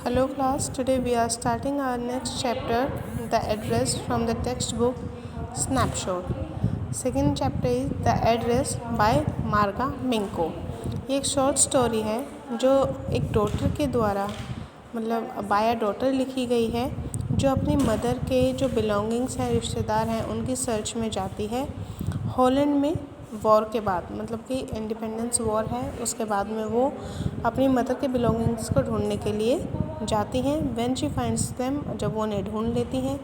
Hello class, today we are starting our next chapter, the address from the textbook Snapshot. Second chapter is the address by Marga Minko. ये एक short story है जो एक daughter के द्वारा bye daughter लिखी गई है जो अपनी मदर के जो बिलोंगिंग्स हैं, रिश्तेदार हैं, उनकी सर्च में जाती है हॉलैंड में वॉर के बाद, मतलब कि इंडिपेंडेंस वॉर है, उसके बाद में वो अपनी मदर के बिलोंगिंग्स को ढूंढने के लिए जाती हैं. व्हेन शी फाइंड्स देम, जब वो उन्हें ढूंढ लेती हैं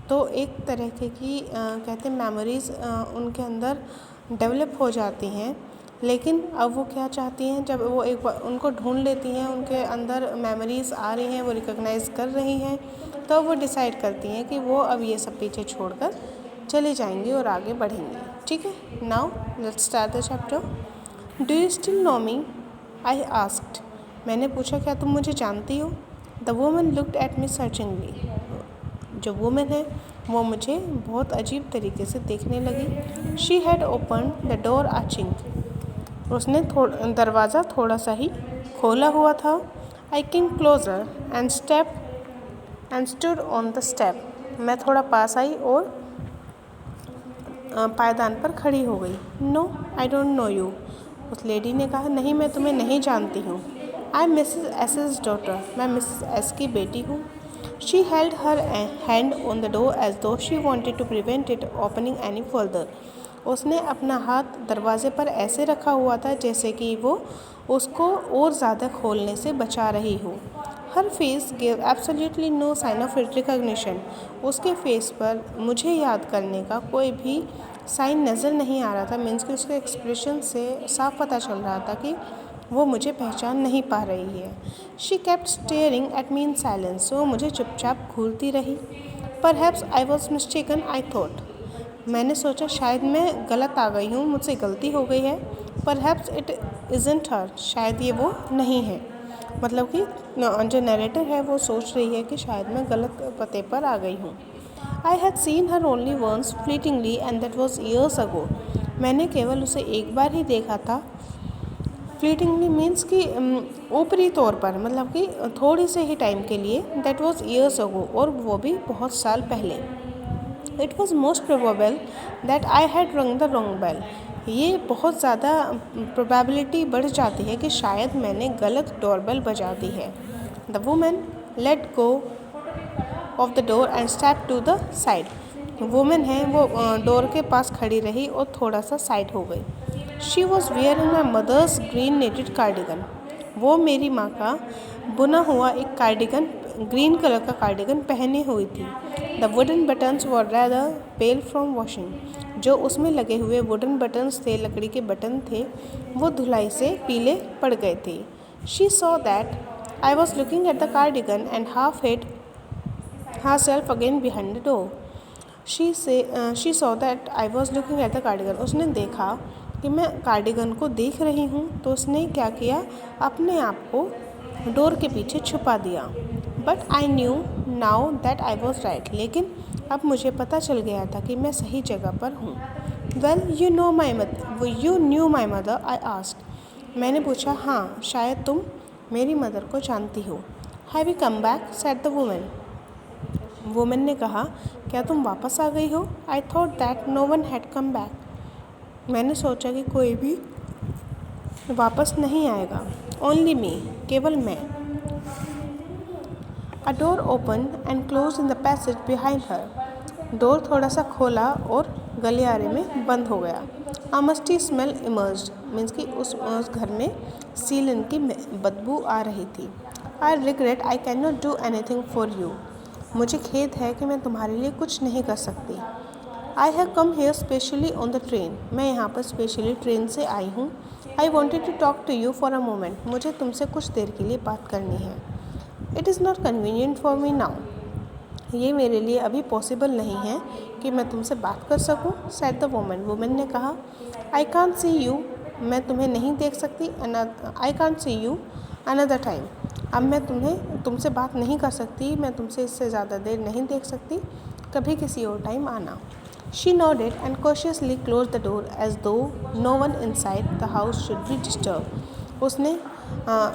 तो एक तरह की कहते हैं मेमोरीज़ उनके अंदर डेवलप हो जाती हैं. लेकिन अब वो क्या चाहती हैं, जब वो एक बार उनको ढूंढ लेती हैं, उनके अंदर मेमोरीज़ आ रही हैं, वो रिकॉग्नाइज़ कर रही हैं, तो वो डिसाइड करती हैं कि वो अब ये सब पीछे छोड़कर चले जाएंगी और आगे बढ़ेंगी. ठीक है, now let's start the chapter. Do you still know me, I asked. मैंने पूछा, क्या तुम मुझे जानती हो? The woman looked at me searchingly. जो वुमन है वो मुझे बहुत अजीब तरीके से देखने लगी. She had open the door a chink. उसने दरवाज़ा थोड़ा सा ही खोला हुआ था. I came closer and stood on the step. मैं थोड़ा पास आई और पायदान पर खड़ी हो गई. No, I don't know you. उस लेडी ने कहा, नहीं, मैं तुम्हें नहीं जानती हूँ. I am Mrs S's daughter. मैं मिसेस एस की बेटी हूँ. She held her hand on the door as though she wanted to prevent it opening any further. उसने अपना हाथ दरवाजे पर ऐसे रखा हुआ था जैसे कि वो उसको और ज़्यादा खोलने से बचा रही हो. Her face give absolutely no sign of recognition. उसके फेस पर मुझे याद करने का कोई भी साइन नज़र नहीं आ रहा था. मीन्स कि उसके एक्सप्रेशन से साफ पता चल रहा था कि वो मुझे पहचान नहीं पा रही है. She kept staring at me in silence. वो मुझे चुपचाप घूरती रही. Perhaps I was mistaken, I thought. मैंने सोचा शायद मैं गलत आ गई हूँ, मुझसे गलती हो गई है. परहैप्स इट इज़न्ट हर. शायद ये वो नहीं है. मतलब कि जो नरेटर है वो सोच रही है कि शायद मैं गलत पते पर आ गई हूँ. I had seen her only once fleetingly and that was years ago. मैंने केवल उसे एक बार ही देखा था. फ्लीटिंगली मीन्स कि ऊपरी तौर पर, मतलब कि थोड़ी से ही टाइम के लिए. दैट वॉज ईयर्स अगो, और वो भी बहुत साल पहले. It was most probable that I had रंग द रॉन्ग बेल. ये बहुत ज़्यादा प्रोबेबिलिटी बढ़ जाती है कि शायद मैंने गलत डोरबेल बजा दी है. The women let go of the door and step to the side. Women है वो डोर के पास खड़ी रही और थोड़ा सा साइड हो गई. She was wearing my mother's green netted cardigan. वो मेरी माँ का बुना हुआ एक कार्डिगन, ग्रीन कलर का कार्डिगन पहने हुई थी. The wooden buttons were rather pale from washing. जो उसमें लगे हुए वुडन बटन्स थे, लकड़ी के बटन थे, वो धुलाई से पीले पड़ गए थे. She saw that I was looking at the cardigan and half hid herself again behind the door. She saw that I was looking at the cardigan. उसने देखा कि मैं कार्डिगन को देख रही हूँ, तो उसने क्या किया, अपने आप को डोर के पीछे छुपा दिया. But I knew now that I was right. लेकिन अब मुझे पता चल गया था कि मैं सही जगह पर हूँ. Well, you knew my mother, I asked. मैंने पूछा, हाँ, शायद तुम मेरी मदर को जानती हो. Have you come back, said the women. Women ने कहा, क्या तुम वापस आ गई हो? I thought that no one had come back. मैंने सोचा कि कोई भी वापस नहीं आएगा. ओनली मी, केवल मैं. अ door open and close in the passage behind her. Door थोड़ा सा खोला और गलियारे में बंद हो गया. अ मस्टी स्मेल इमर्ज्ड. मीन्स कि उस घर में सीलन की बदबू आ रही थी. I regret I can not do anything for you. मुझे खेद है कि मैं तुम्हारे लिए कुछ नहीं कर सकती. I have come here specially on the train. मैं यहाँ पर स्पेशली ट्रेन से आई हूँ. I wanted to talk to you for a moment. मुझे तुमसे कुछ देर के लिए बात करनी है. It is not convenient for me now. ये मेरे लिए अभी पॉसिबल नहीं है कि मैं तुमसे बात कर सकूँ, सेड द वुमन. वुमन ने कहा, आई कांट सी यू. मैं तुम्हें नहीं देख सकती. I can't see you another time. अब मैं तुमसे बात नहीं कर सकती. मैं तुमसे इससे ज़्यादा देर नहीं देख सकती. कभी किसी और टाइम आना. She nodded and cautiously close the door as though no one inside the house should be disturb. उसने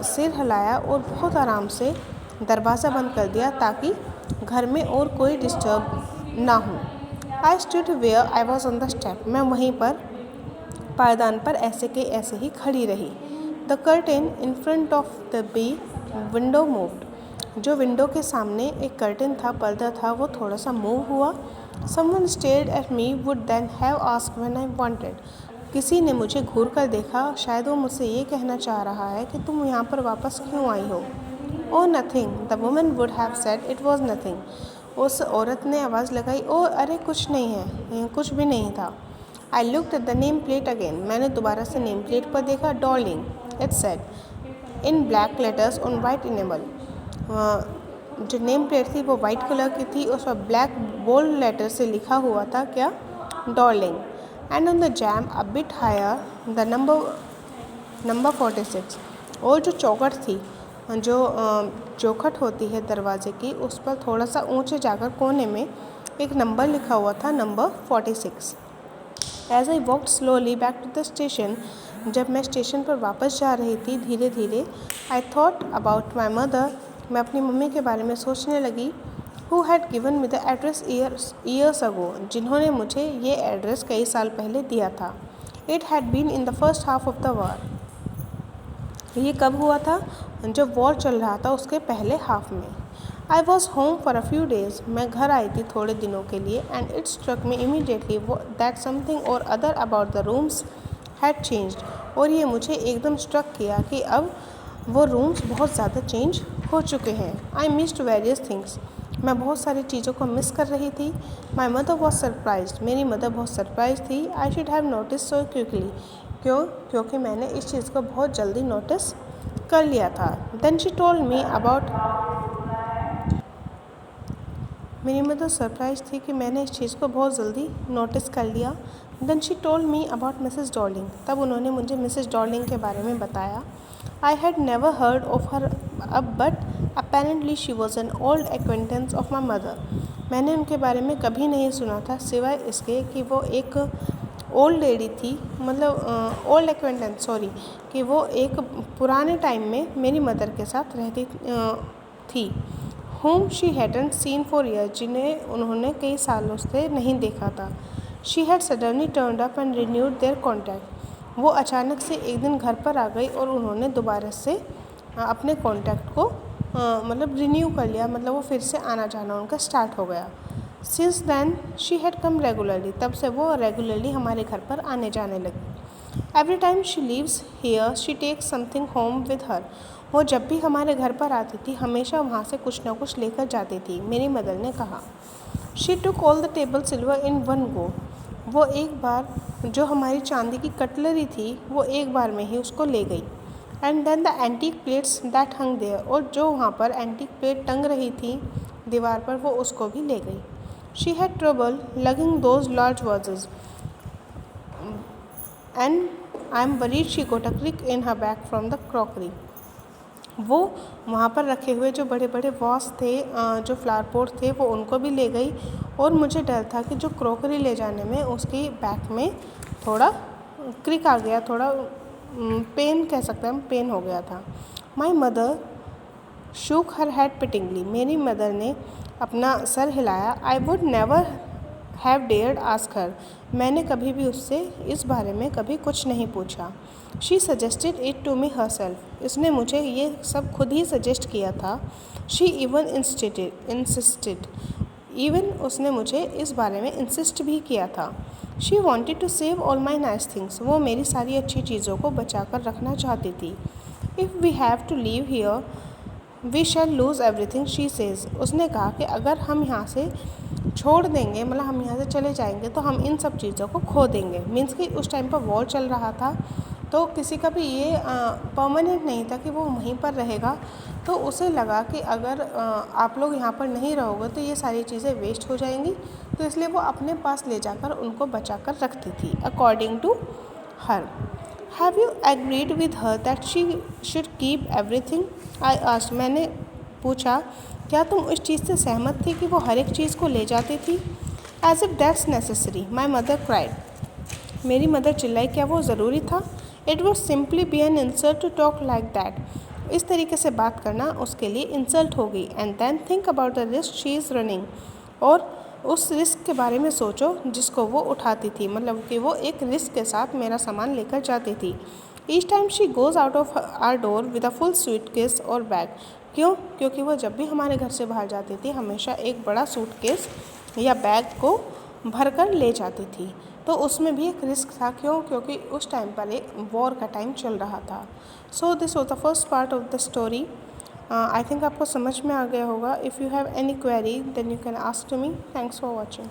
सिर हिलाया और बहुत आराम से दरवाज़ा बंद कर दिया ताकि घर में और कोई डिस्टर्ब ना हो। I stood where I was on the step. मैं वहीं पर पायदान पर ऐसे के ऐसे ही खड़ी रही। The curtain in front of the B window moved. जो विंडो के सामने एक कर्टेन था, पर्दा था, वो थोड़ा सा मूव हुआ। Someone stared at me would then have asked when I wanted. किसी ने मुझे घूर कर देखा, शायद वो मुझसे ये कहना चाह रहा है कि तुम यहाँ पर वापस क्यों आई हो। Oh nothing, the woman would have said it was nothing. उस औरत ने आवाज़ लगाई, ओह अरे कुछ नहीं है, कुछ भी नहीं था। I looked at the name plate again. मैंने दोबारा से नेम प्लेट पर देखा। Darling it said in black letters on white enamel. जो नेम प्लेट थी वो वाइट कलर की थी, उस पर ब्लैक बोल्ड लेटर से लिखा हुआ था क्या, Darling. And on the jamb a bit higher the number 46। और जो चौखट थी, जो चौखट होती है दरवाजे की, उस पर थोड़ा सा ऊंचे जाकर कोने में एक नंबर लिखा हुआ था, number 46। As I walked slowly back to the station. जब मैं स्टेशन पर वापस जा रही थी धीरे धीरे, I thought about my mother. मैं अपनी मम्मी के बारे में सोचने लगी। Who had given me the address years ago. जिन्होंने मुझे ये एड्रेस कई साल पहले दिया था। It had been in the first half of the war. ये कब हुआ था, जब वॉर चल रहा था उसके पहले हाफ में। I was home for a few days. मैं घर आई थी थोड़े दिनों के लिए। And it struck me immediately that something or other about the rooms had changed. और ये मुझे एकदम स्ट्रक किया कि अब वो रूम्स बहुत ज़्यादा चेंज हो चुके हैं। I missed various things. मैं बहुत सारी चीज़ों को मिस कर रही थी। My mother was surprised. मेरी मदर बहुत सरप्राइज थी। I should have notice so quickly. क्योंकि मैंने इस चीज़ को बहुत जल्दी नोटिस कर लिया था। Then she told me about. मेरी मदर सरप्राइज थी कि मैंने इस चीज़ को बहुत जल्दी नोटिस कर लिया। Then she told me about Mrs Darling. तब उन्होंने मुझे मिसेस डॉर्लिंग के बारे में बताया। I had never heard of her but apparently she was an old acquaintance of my mother. मैंने उनके बारे में कभी नहीं सुना था सिवाय इसके कि वो एक ओल्ड लेडी थी, मतलब ओल्ड एक्वेंटेंस सॉरी, कि वो एक पुराने टाइम में मेरी मदर के साथ रहती थी। whom she hadn't seen for years, जिन्हें उन्होंने कई सालों से नहीं देखा था। She had suddenly turned up and renewed their contact. वो अचानक से एक दिन घर पर आ गई और उन्होंने दोबारा से अपने कॉन्टैक्ट को मतलब रिन्यू कर लिया, मतलब वो फिर से आना जाना उनका स्टार्ट हो गया। Since then she had come regularly. तब से वो रेगुलरली हमारे घर पर आने जाने लगी। Every time she leaves here, she takes something home with her. वो जब भी हमारे घर पर आती थी हमेशा वहाँ से कुछ ना कुछ लेकर जाती थी, मेरी मदर ने कहा। She took all the table silver in one go. वो एक बार जो हमारी चांदी की कटलरी थी वो एक बार में ही उसको ले गई। And then the antique plates that hung there. और जो वहाँ पर एंटीक प्लेट टंग रही थी दीवार पर वो उसको भी ले गई। She had trouble lugging those large vases. And I am worried she got a crick in her back from the crockery. वो वहाँ पर रखे हुए जो बड़े बड़े वॉस थे, जो फ्लावर पॉट थे, वो उनको भी ले गई। और मुझे डर था कि जो क्रॉकरी ले जाने में उसकी बैक में थोड़ा क्रिक आ गया, थोड़ा पेन कह सकते हैं हम, पेन हो गया था। My mother shook her head pityingly. मेरी मदर ने अपना सर हिलाया। I would never have dared ask her. मैंने कभी भी उससे इस बारे में कभी कुछ नहीं पूछा। She suggested it to me herself. इसने मुझे ये सब खुद ही सजेस्ट किया था। She even insisted. इवन उसने मुझे इस बारे में इंसिस्ट भी किया था। She wanted to save all my nice things. वो मेरी सारी अच्छी चीज़ों को बचा कर रखना चाहती थी। If we have to leave here we shall lose everything, she says. उसने कहा कि अगर हम यहाँ से छोड़ देंगे, मतलब हम यहाँ से चले जाएंगे तो हम इन सब चीज़ों को खो देंगे। मीन्स कि उस टाइम पर वॉर चल रहा था तो किसी का भी ये परमानेंट नहीं था कि वो वहीं पर रहेगा। तो उसे लगा कि अगर आप लोग यहाँ पर नहीं रहोगे तो ये सारी चीज़ें वेस्ट हो जाएंगी, तो इसलिए वो अपने पास ले जाकर उनको बचा कर रखती थी। According to her. Have you agreed with her that she should keep everything? I asked. मैंने पूछा क्या तुम उस चीज़ से सहमत थी कि वो हर एक चीज़ को ले जाती थी? As if that's necessary, my mother cried. मेरी मदर चिल्लाई, क्या वो ज़रूरी था? It would simply be an insult to talk like that. इस तरीके से बात करना उसके लिए इंसल्ट होगी। And then think about the risk she is running, और उस रिस्क के बारे में सोचो जिसको वो उठाती थी, मतलब कि वो एक रिस्क के साथ मेरा सामान लेकर जाती थी। Each time she goes out of our door with a full suitcase और बैग। क्यों? क्योंकि वो जब भी हमारे घर से बाहर जाती थी हमेशा एक बड़ा सूटकेस या बैग को भर कर ले जाती थी। तो उसमें भी एक रिस्क था। क्यों? क्योंकि उस टाइम पर एक वॉर का टाइम चल रहा था। So this was the first part of the story. I think आपको समझ में आ गया होगा। If you have any query then you can ask to me. Thanks for watching.